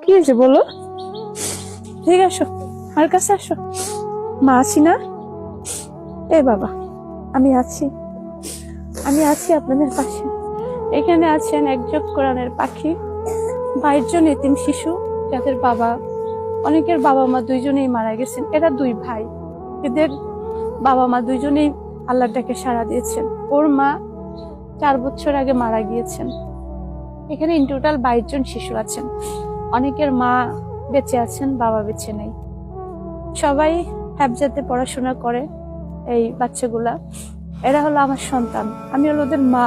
কি হয়েছে বলো? ঠিক আসো, আমার কাছে আসো। মা আছি না? এ বাবা, আমি আছি, আমি আছি আপনাদের পাশে। এখানে আছেন একজন কোরআনের পাখি, 22 জন এতিম শিশু, যাদের বাবা, অনেকের বাবা মা দুইজনেই মারা গেছেন। এরা দুই ভাই, এদের বাবা মা দুইজনেই আল্লাহর ডাকে সাড়া দিয়েছেন। ওর মা 4 বছর আগে মারা গিয়েছেন। এখানে ইন টোটাল 22 জন শিশু আছেন। অনেকের মা বেঁচে আছেন, বাবা বেঁচে নেই। সবাই হ্যাবজাতে পড়াশোনা করে এই বাচ্চাগুলা। এরা হলো আমার সন্তান, আমি হলো ওদের মা।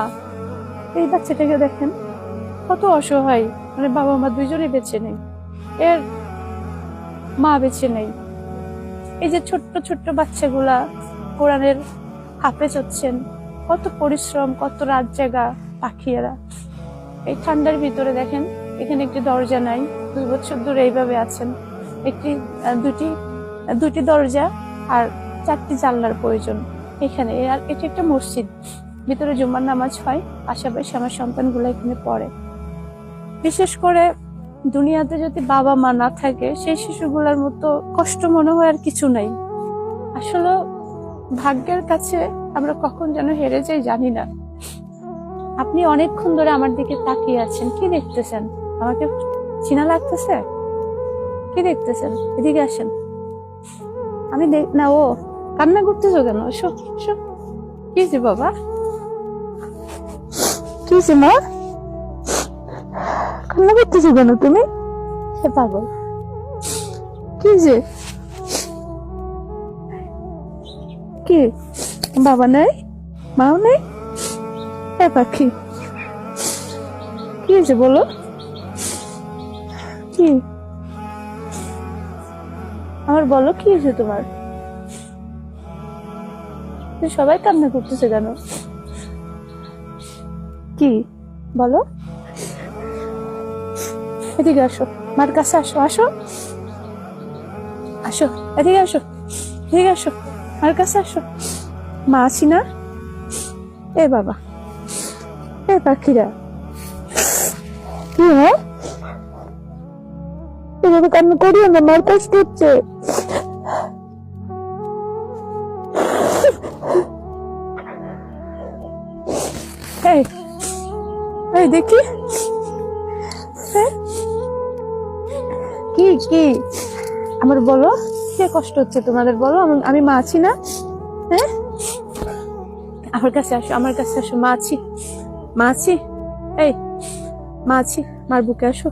এই বাচ্চাটাকে দেখেন, কত অসহায়, মানে বাবা মা দুইজনেই বেঁচে নেই, এর মা বেঁচে নেই। এই যে ছোট্ট ছোট্ট বাচ্চাগুলা কোরআনের হাফেজ হচ্ছেন, কত পরিশ্রম, কত রাত জাগা পাখি এরা। এই ঠান্ডার ভিতরে দেখেন, এখানে একটি দরজা নাই, 2 বছর ধরে এইভাবে আছেন। দুটি দরজা আর 4টি জানলার প্রয়োজন এখানে। আর এটি একটা মসজিদ, ভিতরে জুম্মার নামাজ হয়, পাশাপাশি আমার সন্তানগুলো এখানে পড়ে। বিশেষ করে দুনিয়াতে যদি বাবা মা না থাকে, সেই শিশুগুলোর মতো কষ্ট মনে হয় আর কিছু নাই। আসলে ভাগ্যের কাছে আমরা কখন যেন হেরে যাই জানি না। আপনি অনেকক্ষণ ধরে আমার দিকে তাকিয়ে আছেন, কি দেখতেছেন? আমাকে চেনা লাগতেছে? কি দেখতেছেন? এদিকে আসেন। আমি না, ও কান্না করতেছো কেন? এসো এসো। কি যে বাবা, কি যে মা, কান্না করতেছো কেন তুমি? সে পাগল, কি যে, কি বাবা নাই, মাও নেই? এ পাখি, কি হয়েছে বলো? কি আমার বলো, কি হয়েছে তোমার? সবাই কান্না করতেছে কেন? কি বলো? এদিকে আসো, মার কাছে আসো, আসো আসো, এদিকে আসো, এদিকে আসো, মার কাছে আসো। মা আছি না? এ বাবা, এ পাখিরা, কি হ্যাঁ, এভাবে কান্না করিও না, মার কষ্ট হচ্ছে। এই এই দেখি, কি কি আমার বলো, কে কষ্ট হচ্ছে তোমাদের বলো? আমি মা আছি না? হ্যাঁ, আমার কাছে আসো, আমার কাছে আসো। মা আছি, মা আছি, এই মা আছি, মার বুকে আসো।